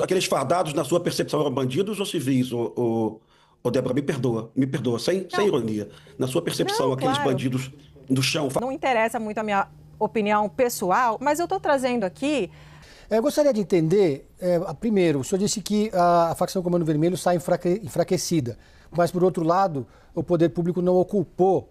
aqueles fardados, na sua percepção, eram bandidos ou civis? Débora, me perdoa, sem Não, ironia. Na sua percepção, não, aqueles claro. bandidos no chão. Não interessa muito a minha opinião pessoal, mas eu estou trazendo aqui. Eu gostaria de entender, primeiro, o senhor disse que a facção Comando Vermelho sai enfraquecida, mas, por outro lado, o poder público não ocupou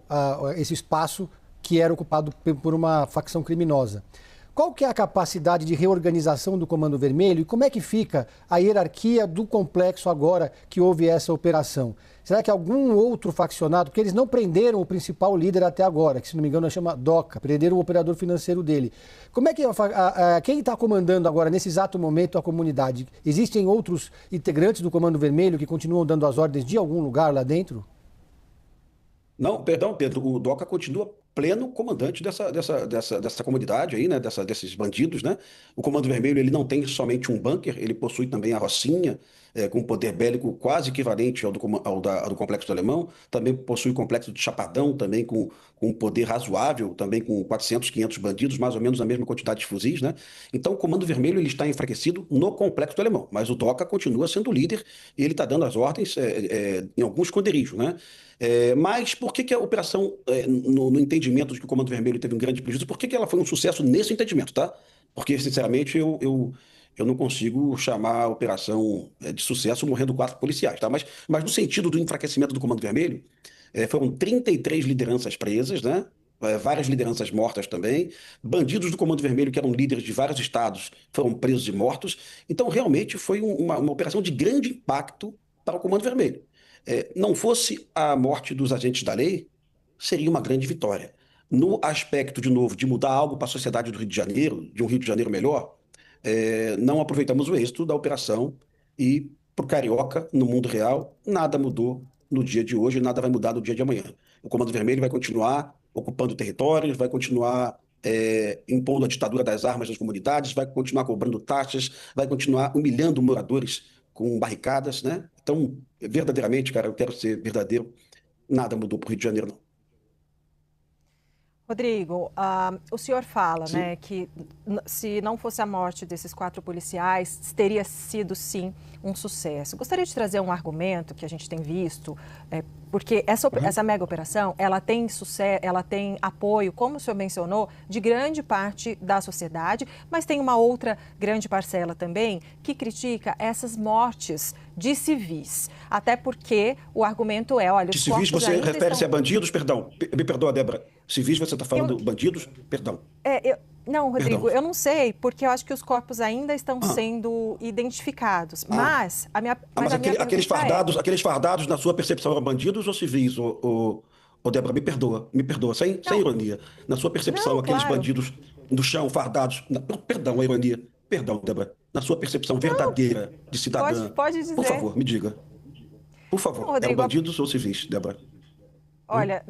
esse espaço que era ocupado por uma facção criminosa. Qual que é a capacidade de reorganização do Comando Vermelho e como é que fica a hierarquia do complexo agora que houve essa operação? Será que algum outro faccionado, porque eles não prenderam o principal líder até agora, que se não me engano chama Doca, prenderam o operador financeiro dele. Como é que quem está comandando agora, nesse exato momento, a comunidade? Existem outros integrantes do Comando Vermelho que continuam dando as ordens de algum lugar lá dentro? Não, perdão, Pedro, o Doca continua pleno comandante dessa comunidade aí, né, desses bandidos, né? O Comando Vermelho, ele não tem somente um bunker, ele possui também a Rocinha, com poder bélico quase equivalente ao do Complexo do Alemão, também possui o Complexo de Chapadão, também com um poder razoável, também com 400, 500 bandidos, mais ou menos a mesma quantidade de fuzis, né? Então o Comando Vermelho, ele está enfraquecido no Complexo do Alemão, mas o Doca continua sendo líder e ele está dando as ordens em algum esconderijo, né? Mas por que a operação, no entendimento de que o Comando Vermelho teve um grande prejuízo, por que ela foi um sucesso nesse entendimento, tá? Porque, sinceramente, eu não consigo chamar a operação de sucesso morrendo 4 policiais, tá? Mas no sentido do enfraquecimento do Comando Vermelho, foram 33 lideranças presas, né? Várias lideranças mortas também. Bandidos do Comando Vermelho, que eram líderes de vários estados, foram presos e mortos. Então, realmente, foi uma operação de grande impacto para o Comando Vermelho. Não fosse a morte dos agentes da lei, seria uma grande vitória. No aspecto, de novo, de mudar algo para a sociedade do Rio de Janeiro, de um Rio de Janeiro melhor, não aproveitamos o êxito da operação e, para o carioca, no mundo real, nada mudou no dia de hoje, nada vai mudar no dia de amanhã. O Comando Vermelho vai continuar ocupando territórios, vai continuar impondo a ditadura das armas nas comunidades, vai continuar cobrando taxas, vai continuar humilhando moradores com barricadas, né? Então, verdadeiramente, cara, eu quero ser verdadeiro, nada mudou para o Rio de Janeiro, não. Rodrigo, o senhor fala, Sim. né, que se não fosse a morte desses 4 policiais, teria sido, sim, um sucesso. Gostaria de trazer um argumento que a gente tem visto, porque essa mega operação, ela tem sucesso, ela tem apoio, como o senhor mencionou, de grande parte da sociedade, mas tem uma outra grande parcela também que critica essas mortes de civis. Até porque o argumento é, olha, De os civis, corpos você ainda refere-se a estão... bandidos? Perdão, me perdoa, Débora. Civis, você está Eu, falando bandidos? Perdão, Não, perdão. Rodrigo, eu não sei, porque eu acho que os corpos ainda estão Ah, sendo identificados. ah, Mas a minha, mas mas a minha pergunta é... aqueles fardados, na sua percepção, eram bandidos ou civis? Débora, me perdoa, sem Não, ironia. Na sua percepção, não, aqueles claro. bandidos no chão, fardados, perdão a ironia, perdão, Débora. Na sua percepção Não, verdadeira de cidadã, pode por dizer. favor, me diga. Por Não, favor, eram Rodrigo, bandidos ou civis, Débora? Hum? olha,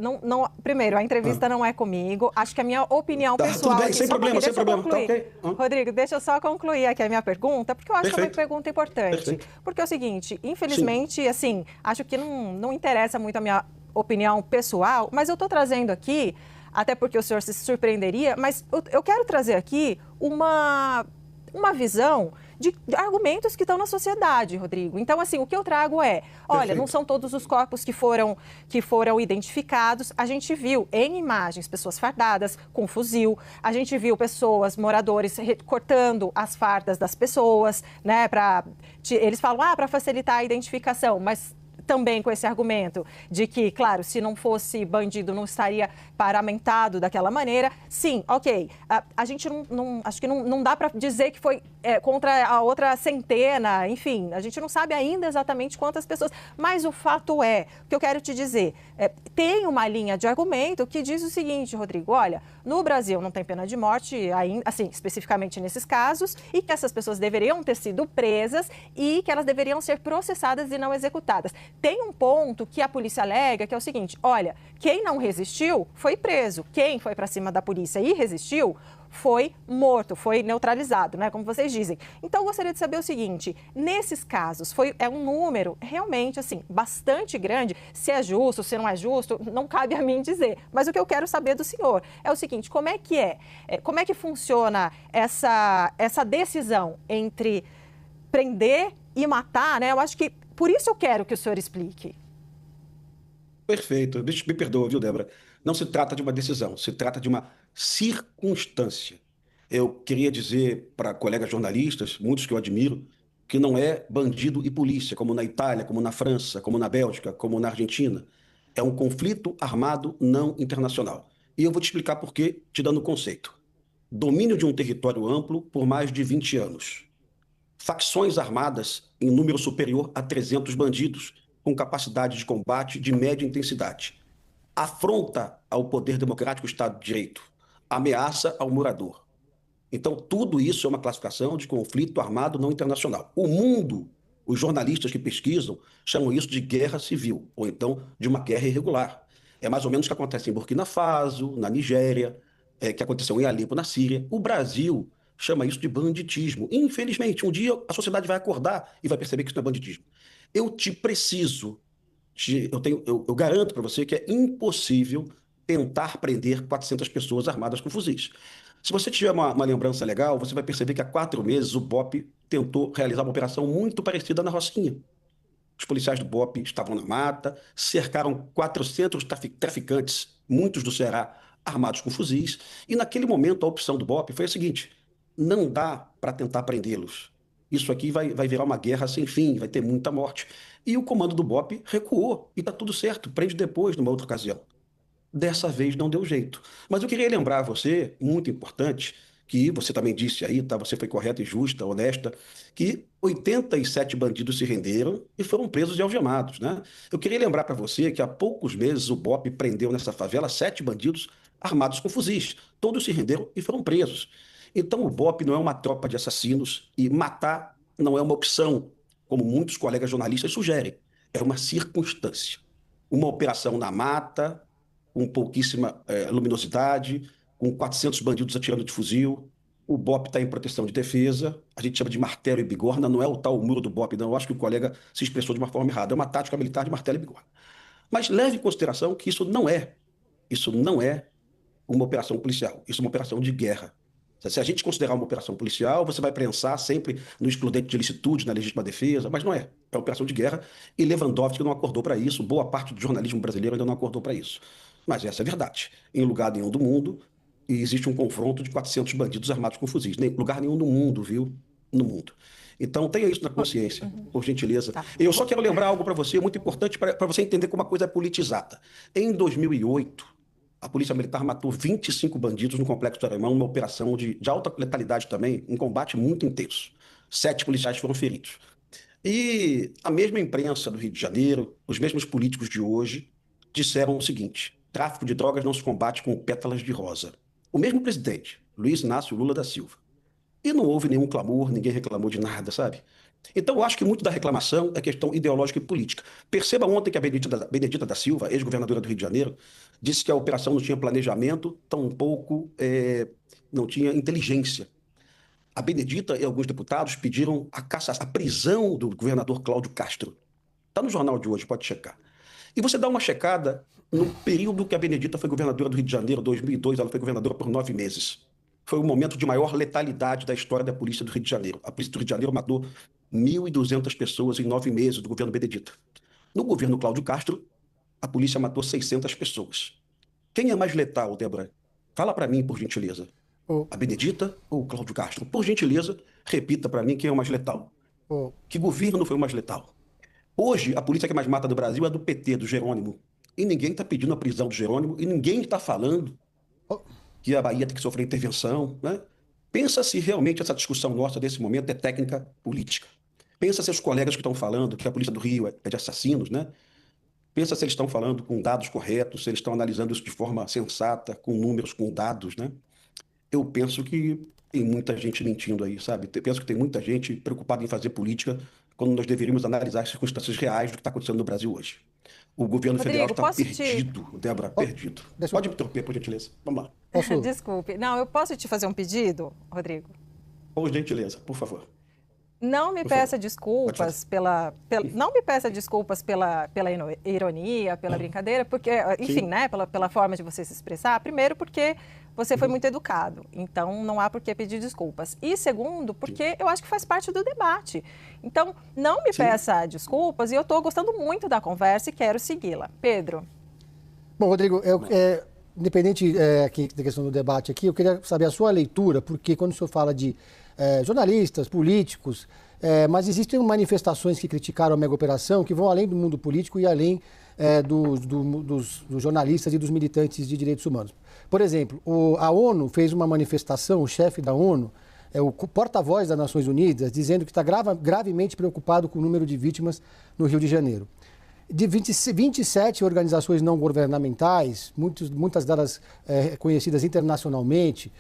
primeiro, a Ah, entrevista não é comigo. Acho que a minha opinião tá, tudo pessoal bem, aqui... sem Só um problema, pouquinho, sem deixa eu problema, tá concluir. ok? Rodrigo, deixa eu só concluir aqui a minha pergunta, porque eu acho que é uma Perfeito, pergunta importante. perfeito. Porque é o seguinte, Sim. infelizmente, assim, acho que não interessa muito a minha opinião pessoal, mas eu estou trazendo aqui, até porque o senhor se surpreenderia, mas eu quero trazer aqui uma visão de argumentos que estão na sociedade, Rodrigo. Então, assim, o que eu trago é, olha, não Perfeito. são todos os corpos que foram identificados. A gente viu em imagens pessoas fardadas com fuzil, a gente viu pessoas, moradores, cortando as fardas das pessoas, né, eles falam, para facilitar a identificação, mas também com esse argumento de que, claro, se não fosse bandido, não estaria paramentado daquela maneira. Sim, ok. A gente acho que não dá para dizer que foi contra a outra centena, enfim, a gente não sabe ainda exatamente quantas pessoas, mas o fato é, o que eu quero te dizer, tem uma linha de argumento que diz o seguinte, Rodrigo, olha, no Brasil não tem pena de morte, ainda, assim, especificamente nesses casos, e que essas pessoas deveriam ter sido presas e que elas deveriam ser processadas e não executadas. Tem um ponto que a polícia alega, que é o seguinte, olha, quem não resistiu foi preso, quem foi para cima da polícia e resistiu foi morto, foi neutralizado, né, como vocês dizem. Então, eu gostaria de saber o seguinte, nesses casos, é um número realmente, assim, bastante grande, se é justo, se não é justo, não cabe a mim dizer, mas o que eu quero saber do senhor é o seguinte, como é que funciona essa decisão entre prender e matar, né? Eu acho que por isso eu quero que o senhor explique. Perfeito. Me perdoa, viu, Débora? Não se trata de uma decisão, se trata de uma circunstância. Eu queria dizer para colegas jornalistas, muitos que eu admiro, que não é bandido e polícia, como na Itália, como na França, como na Bélgica, como na Argentina. É um conflito armado não internacional. E eu vou te explicar por quê, te dando o conceito. Domínio de um território amplo por mais de 20 anos. Facções armadas em número superior a 300 bandidos, com capacidade de combate de média intensidade. Afronta ao poder democrático do Estado de Direito. Ameaça ao morador. Então, tudo isso é uma classificação de conflito armado não internacional. O mundo, os jornalistas que pesquisam, chamam isso de guerra civil, ou então de uma guerra irregular. É mais ou menos o que acontece em Burkina Faso, na Nigéria, que aconteceu em Alepo, na Síria. O Brasil chama isso de banditismo. Infelizmente, um dia a sociedade vai acordar e vai perceber que isso não é banditismo. Eu te preciso, eu garanto para você que é impossível tentar prender 400 pessoas armadas com fuzis. Se você tiver uma lembrança legal, você vai perceber que há 4 meses o BOP tentou realizar uma operação muito parecida na Rocinha. Os policiais do BOP estavam na mata, cercaram 400 traficantes, muitos do Ceará, armados com fuzis, e naquele momento a opção do BOP foi a seguinte: não dá para tentar prendê-los. Isso aqui vai virar uma guerra sem fim, vai ter muita morte. E o comando do BOP recuou, e está tudo certo, prende depois, numa outra ocasião. Dessa vez não deu jeito. Mas eu queria lembrar a você, muito importante, que você também disse aí, tá? Você foi correta e justa, honesta, que 87 bandidos se renderam e foram presos e algemados, né? Eu queria lembrar para você que há poucos meses o BOP prendeu nessa favela 7 bandidos armados com fuzis. Todos se renderam e foram presos. Então o BOP não é uma tropa de assassinos e matar não é uma opção, como muitos colegas jornalistas sugerem. É uma circunstância. Uma operação na mata, com pouquíssima luminosidade, com 400 bandidos atirando de fuzil. O BOP está em proteção de defesa, a gente chama de martelo e bigorna, não é o tal muro do BOP, não. Eu acho que o colega se expressou de uma forma errada. É uma tática militar de martelo e bigorna. Mas leve em consideração que isso não é uma operação policial, isso é uma operação de guerra. Se a gente considerar uma operação policial, você vai pensar sempre no excludente de ilicitude, na legítima defesa, mas não é. É uma operação de guerra e Lewandowski não acordou para isso, boa parte do jornalismo brasileiro ainda não acordou para isso. Mas essa é a verdade. Em lugar nenhum do mundo existe um confronto de 400 bandidos armados com fuzis. Nem lugar nenhum no mundo, viu? No mundo. Então tenha isso na consciência, por gentileza. Tá. Eu só quero lembrar algo para você, muito importante para você entender como a coisa é politizada. Em 2008, a Polícia Militar matou 25 bandidos no Complexo do Alemão, uma operação de alta letalidade também, um combate muito intenso. 7 policiais foram feridos. E a mesma imprensa do Rio de Janeiro, os mesmos políticos de hoje, disseram o seguinte: tráfico de drogas não se combate com pétalas de rosa. O mesmo presidente, Luiz Inácio Lula da Silva. E não houve nenhum clamor, ninguém reclamou de nada, sabe? Então, eu acho que muito da reclamação é questão ideológica e política. Perceba ontem que a Benedita da Silva, ex-governadora do Rio de Janeiro, disse que a operação não tinha planejamento, tampouco não tinha inteligência. A Benedita e alguns deputados pediram a prisão do governador Cláudio Castro. Está no jornal de hoje, pode checar. E você dá uma checada no período que a Benedita foi governadora do Rio de Janeiro, 2002, ela foi governadora por 9 meses. Foi o momento de maior letalidade da história da polícia do Rio de Janeiro. A polícia do Rio de Janeiro matou 1.200 pessoas em 9 meses do governo Benedita. No governo Cláudio Castro, a polícia matou 600 pessoas. Quem é mais letal, Débora? Fala para mim, por gentileza. A Benedita ou o Cláudio Castro? Por gentileza, repita para mim quem é o mais letal. Que governo foi o mais letal? Hoje, a polícia que mais mata do Brasil é do PT, do Jerônimo. E ninguém está pedindo a prisão do Jerônimo, e ninguém está falando que a Bahia tem que sofrer intervenção, né? Pensa se realmente essa discussão nossa desse momento é técnica política. Pensa se os colegas que estão falando que a polícia do Rio é de assassinos, né? Pensa se eles estão falando com dados corretos, se eles estão analisando isso de forma sensata, com números, com dados, né? Eu penso que tem muita gente mentindo aí, sabe? Eu penso que tem muita gente preocupada em fazer política quando nós deveríamos analisar as circunstâncias reais do que está acontecendo no Brasil hoje. O governo federal está perdido, Débora, perdido. Pode me interromper, por gentileza. Vamos lá. Desculpe. Não, eu posso te fazer um pedido, Rodrigo? Por gentileza, por favor. Não me Por favor, peça pode fazer. desculpas não me peça desculpas pela ironia, pela brincadeira, porque, enfim, Sim. né, pela forma de você se expressar. Primeiro, porque você foi muito educado, então não há por que pedir desculpas. E segundo, Sim. porque eu acho que faz parte do debate. Então, não me Sim. peça desculpas e eu estou gostando muito da conversa e quero segui-la. Pedro. Bom, Rodrigo, independente aqui da questão do debate aqui, eu queria saber a sua leitura, porque quando o senhor fala de jornalistas, políticos, mas existem manifestações que criticaram a mega operação que vão além do mundo político e além dos jornalistas e dos militantes de direitos humanos. Por exemplo, a ONU fez uma manifestação, o chefe da ONU, o porta-voz das Nações Unidas, dizendo que está gravemente preocupado com o número de vítimas no Rio de Janeiro. De 27 organizações não governamentais, muitas delas conhecidas internacionalmente,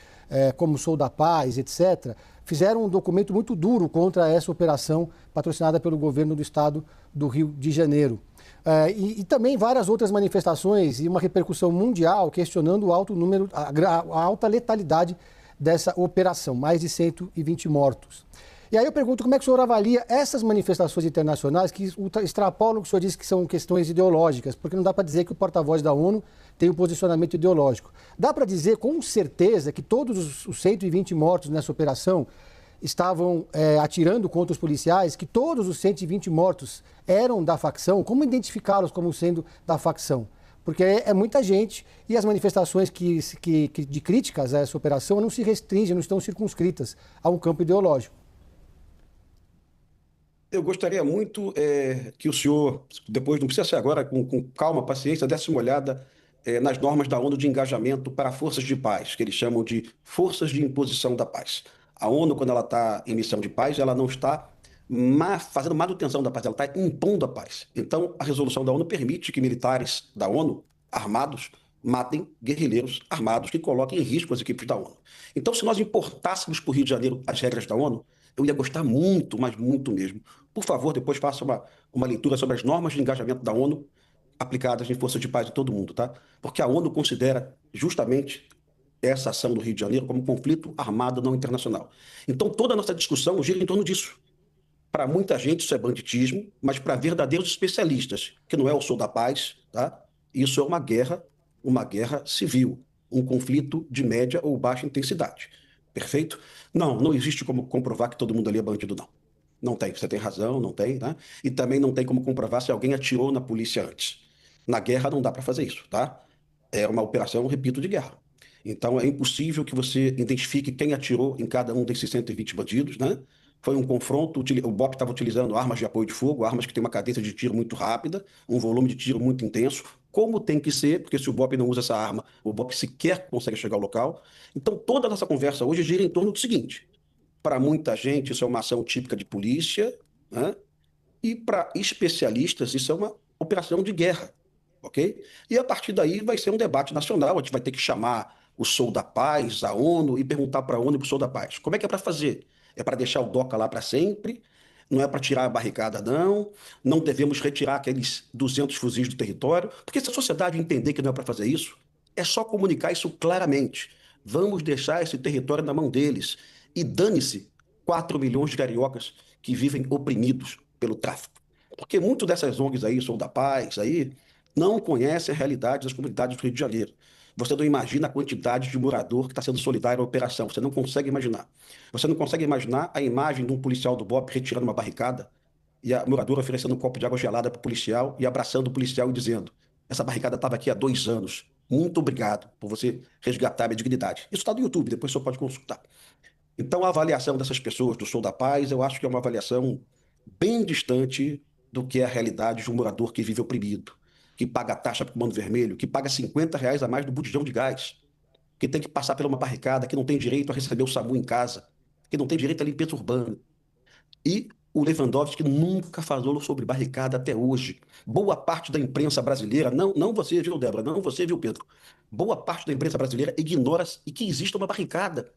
como Sou da Paz, etc., fizeram um documento muito duro contra essa operação patrocinada pelo governo do estado do Rio de Janeiro. E também várias outras manifestações e uma repercussão mundial questionando o alto número, a alta letalidade dessa operação, mais de 120 mortos. E aí eu pergunto como é que o senhor avalia essas manifestações internacionais que extrapolam o que o senhor disse que são questões ideológicas, porque não dá para dizer que o porta-voz da ONU tem um posicionamento ideológico. Dá para dizer com certeza que todos os 120 mortos nessa operação estavam atirando contra os policiais, que todos os 120 mortos eram da facção? Como identificá-los como sendo da facção? Porque é muita gente e as manifestações de críticas a essa operação não se restringem, não estão circunscritas a um campo ideológico. Eu gostaria muito que o senhor, depois, não precisa ser agora, com calma, paciência, desse uma olhada nas normas da ONU de engajamento para forças de paz, que eles chamam de forças de imposição da paz. A ONU, quando ela está em missão de paz, ela não está fazendo manutenção da paz, ela está impondo a paz. Então, a resolução da ONU permite que militares da ONU, armados, matem guerrilheiros armados que coloquem em risco as equipes da ONU. Então, se nós importássemos para o Rio de Janeiro as regras da ONU, eu ia gostar muito, mas muito mesmo. Por favor, depois faça uma leitura sobre as normas de engajamento da ONU aplicadas em forças de paz de todo mundo, tá? Porque a ONU considera justamente essa ação do Rio de Janeiro como um conflito armado não internacional. Então, toda a nossa discussão gira em torno disso. Para muita gente isso é banditismo, mas para verdadeiros especialistas, que não é o Sou da Paz, tá? Isso é uma guerra civil, um conflito de média ou baixa intensidade. Perfeito? Não, não existe como comprovar que todo mundo ali é bandido, não. Não tem, você tem razão, não tem, né? E também não tem como comprovar se alguém atirou na polícia antes. Na guerra não dá para fazer isso, tá? É uma operação, repito, de guerra. Então é impossível que você identifique quem atirou em cada um desses 120 bandidos, né? Foi um confronto, o BOP estava utilizando armas de apoio de fogo, armas que têm uma cadência de tiro muito rápida, um volume de tiro muito intenso, como tem que ser, porque se o BOP não usa essa arma, o BOP sequer consegue chegar ao local. Então toda a nossa conversa hoje gira em torno do seguinte: para muita gente isso é uma ação típica de polícia, né? E para especialistas isso é uma operação de guerra, ok? E a partir daí vai ser um debate nacional, a gente vai ter que chamar o Sou da Paz, a ONU, e perguntar para a ONU e para o Sou da Paz. Como é que é para fazer? É para deixar o DOCA lá para sempre? Não é para tirar a barricada, não. Não devemos retirar aqueles 200 fuzis do território. Porque se a sociedade entender que não é para fazer isso, é só comunicar isso claramente. Vamos deixar esse território na mão deles. E dane-se 4 milhões de cariocas que vivem oprimidos pelo tráfico. Porque muito dessas ONGs aí, Sou da Paz, aí, não conhecem a realidade das comunidades do Rio de Janeiro. Você não imagina a quantidade de morador que está sendo solidário à operação. Você não consegue imaginar. Você não consegue imaginar a imagem de um policial do BOP retirando uma barricada e a moradora oferecendo um copo de água gelada para o policial e abraçando o policial e dizendo: essa barricada estava aqui há 2 anos. Muito obrigado por você resgatar a minha dignidade. Isso está no YouTube, depois você pode consultar. Então, a avaliação dessas pessoas do Sou da Paz, eu acho que é uma avaliação bem distante do que é a realidade de um morador que vive oprimido, que paga taxa para o Comando Vermelho, que paga R$ 50 a mais do botijão de gás, que tem que passar por uma barricada, que não tem direito a receber o SAMU em casa, que não tem direito à limpeza urbana. E o Lewandowski nunca falou sobre barricada até hoje. Boa parte da imprensa brasileira, não você, viu, Débora? Não você, viu, Pedro? Boa parte da imprensa brasileira ignora e que existe uma barricada,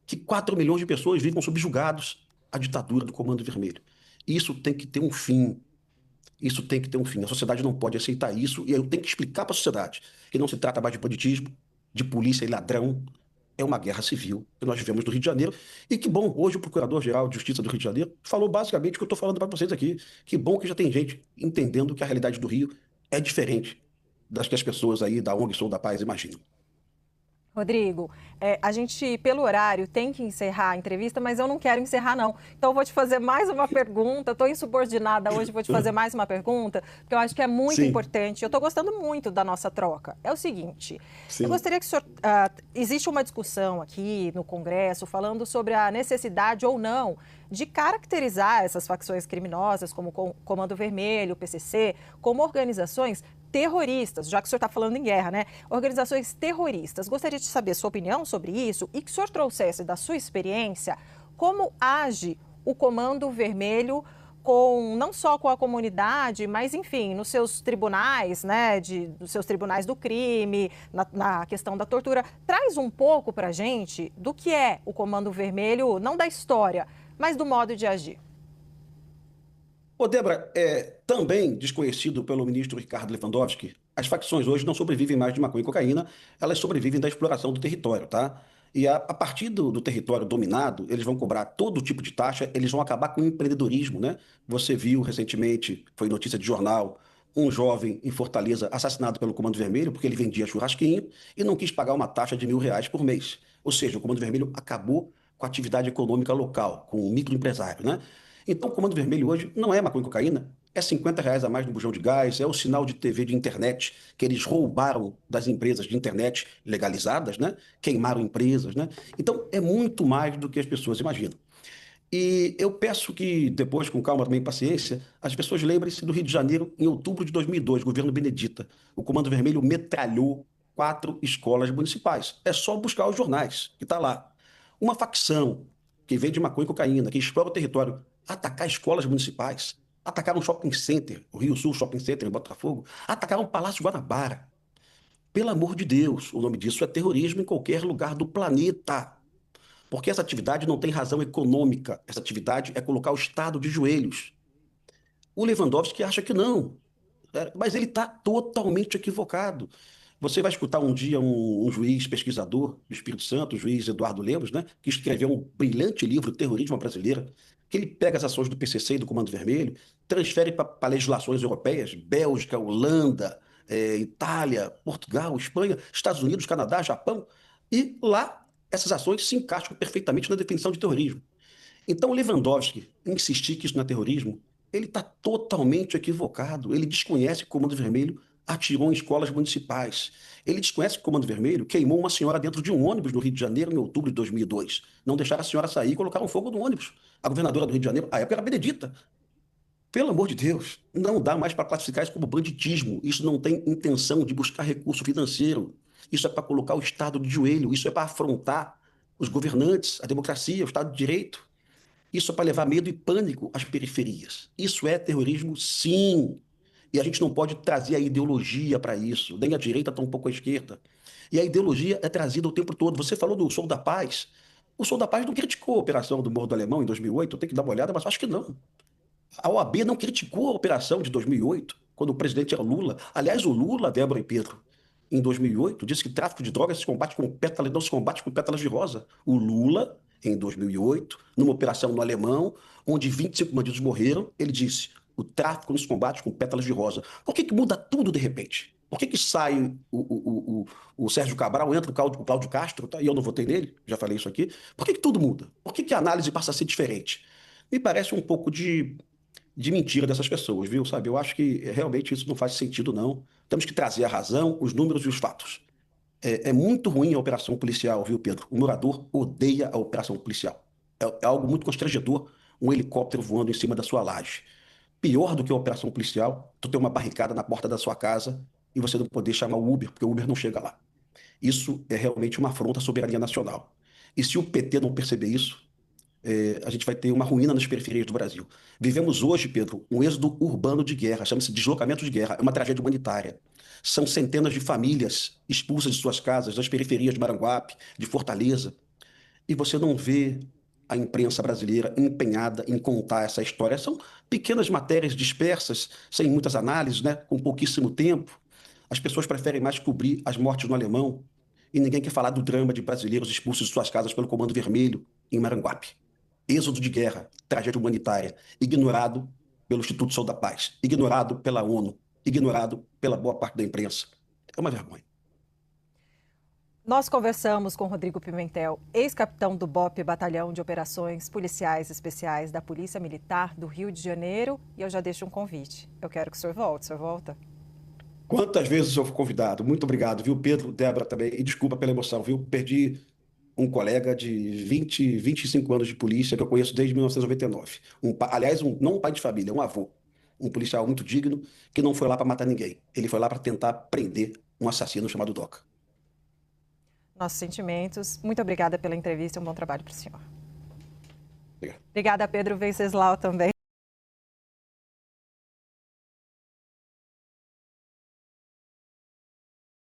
que 4 milhões de pessoas vivem subjugados à ditadura do Comando Vermelho. Isso tem que ter um fim. Isso tem que ter um fim. A sociedade não pode aceitar isso e eu tenho que explicar para a sociedade que não se trata mais de banditismo, de polícia e ladrão, é uma guerra civil que nós vivemos no Rio de Janeiro. E que bom, hoje o Procurador-Geral de Justiça do Rio de Janeiro falou basicamente o que eu estou falando para vocês aqui. Que bom que já tem gente entendendo que a realidade do Rio é diferente das que as pessoas aí da ONG Sou da Paz imaginam. Rodrigo, a gente, pelo horário, tem que encerrar a entrevista, mas eu não quero encerrar, não. Então, eu vou te fazer mais uma pergunta. Estou insubordinada hoje, vou te fazer mais uma pergunta, porque eu acho que é muito Sim, importante. Eu estou gostando muito da nossa troca. É o seguinte, eu sim. gostaria que o senhor... existe uma discussão aqui no Congresso falando sobre a necessidade ou não de caracterizar essas facções criminosas, como o Comando Vermelho, o PCC, como organizações terroristas, já que o senhor está falando em guerra, né? Organizações terroristas. Gostaria de saber sua opinião sobre isso e que o senhor trouxesse da sua experiência como age o Comando Vermelho não só com a comunidade, mas, enfim, nos seus tribunais, né, dos seus tribunais do crime, na questão da tortura. Traz um pouco para a gente do que é o Comando Vermelho, não da história, mas do modo de agir. Ô, Débora, também desconhecido pelo ministro Ricardo Lewandowski, as facções hoje não sobrevivem mais de maconha e cocaína, elas sobrevivem da exploração do território, tá? E a partir do território dominado, eles vão cobrar todo tipo de taxa, eles vão acabar com o empreendedorismo, né? Você viu recentemente, foi notícia de jornal, um jovem em Fortaleza assassinado pelo Comando Vermelho porque ele vendia churrasquinho e não quis pagar uma taxa de R$ 1.000 por mês. Ou seja, o Comando Vermelho acabou com a atividade econômica local, com o microempresário, né? Então, o Comando Vermelho hoje não é maconha e cocaína, é R$ 50 a mais no bujão de gás, é o sinal de TV de internet que eles roubaram das empresas de internet legalizadas, né? Queimaram empresas, né? Então, é muito mais do que as pessoas imaginam. E eu peço que, depois, com calma também e paciência, as pessoas lembrem-se do Rio de Janeiro, em outubro de 2002, governo Benedita. O Comando Vermelho metralhou 4 escolas municipais. É só buscar os jornais, que está lá. Uma facção que vende maconha e cocaína, que explora o território, atacar escolas municipais, atacaram um shopping center, o Rio Sul Shopping Center em Botafogo, atacaram o Palácio Guanabara. Pelo amor de Deus, o nome disso é terrorismo em qualquer lugar do planeta. Porque essa atividade não tem razão econômica. Essa atividade é colocar o Estado de joelhos. O Lewandowski acha que não, mas ele está totalmente equivocado. Você vai escutar um dia um juiz pesquisador do Espírito Santo, o juiz Eduardo Lemos, né, que escreveu um brilhante livro, Terrorismo Brasileiro, que ele pega as ações do PCC e do Comando Vermelho, transfere para legislações europeias, Bélgica, Holanda, Itália, Portugal, Espanha, Estados Unidos, Canadá, Japão, e lá essas ações se encaixam perfeitamente na definição de terrorismo. Então, o Lewandowski insistir que isso não é terrorismo, ele está totalmente equivocado. Ele desconhece que o Comando Vermelho atirou em escolas municipais. Ele desconhece que o Comando Vermelho queimou uma senhora dentro de um ônibus no Rio de Janeiro em outubro de 2002. Não deixaram a senhora sair e colocaram fogo no ônibus. A governadora do Rio de Janeiro, à época, era Benedita. Pelo amor de Deus, não dá mais para classificar isso como banditismo. Isso não tem intenção de buscar recurso financeiro. Isso é para colocar o Estado de joelho. Isso é para afrontar os governantes, a democracia, o Estado de Direito. Isso é para levar medo e pânico às periferias. Isso é terrorismo, sim. E a gente não pode trazer a ideologia para isso, nem a direita, tampouco a esquerda. E a ideologia é trazida o tempo todo. Você falou do Sou da Paz. O Sou da Paz não criticou a operação do Morro do Alemão em 2008, eu tenho que dar uma olhada, mas acho que não. A OAB não criticou a operação de 2008, quando o presidente era Lula. Aliás, o Lula, Débora e Pedro, em 2008, disse que tráfico de drogas se combate com pétalas, não se combate com pétalas de rosa. O Lula, em 2008, numa operação no Alemão, onde 25 bandidos morreram, ele disse: o tráfico não se combate com pétalas de rosa. Por que muda tudo de repente? Por que sai o Sérgio Cabral, entra o Cláudio Castro, tá? E eu não votei nele, já falei isso aqui. Por que tudo muda? Por que a análise passa a ser diferente? Me parece um pouco de mentira dessas pessoas, viu? Sabe? Eu acho que realmente isso não faz sentido, não. Temos que trazer a razão, os números e os fatos. É muito ruim a operação policial, viu, Pedro? O morador odeia a operação policial. É algo muito constrangedor, um helicóptero voando em cima da sua laje. Pior do que a operação policial, tu ter uma barricada na porta da sua casa e você não poder chamar o Uber, porque o Uber não chega lá. Isso é realmente uma afronta à soberania nacional. E se o PT não perceber isso, a gente vai ter uma ruína nas periferias do Brasil. Vivemos hoje, Pedro, um êxodo urbano de guerra, chama-se deslocamento de guerra, é uma tragédia humanitária. São centenas de famílias expulsas de suas casas, das periferias de Maranguape, de Fortaleza, e você não vê a imprensa brasileira empenhada em contar essa história. São pequenas matérias dispersas, sem muitas análises, né? Com pouquíssimo tempo. As pessoas preferem mais cobrir as mortes no Alemão, e ninguém quer falar do drama de brasileiros expulsos de suas casas pelo Comando Vermelho em Maranguape. Êxodo de guerra, tragédia humanitária, ignorado pelo Instituto Sol da Paz, ignorado pela ONU, ignorado pela boa parte da imprensa. É uma vergonha. Nós conversamos com Rodrigo Pimentel, ex-capitão do BOPE, Batalhão de Operações Policiais Especiais da Polícia Militar do Rio de Janeiro, e eu já deixo um convite. Eu quero que o senhor volte. O senhor volta? Quantas vezes eu fui convidado? Muito obrigado, viu, Pedro, Débora também. E desculpa pela emoção, viu? Perdi um colega de 25 anos de polícia que eu conheço desde 1999. Aliás, não um pai de família, um avô. Um policial muito digno que não foi lá para matar ninguém. Ele foi lá para tentar prender um assassino chamado Doca. Nossos sentimentos. Muito obrigada pela entrevista e um bom trabalho para o senhor. Obrigado. Obrigada, Pedro Venceslau, também.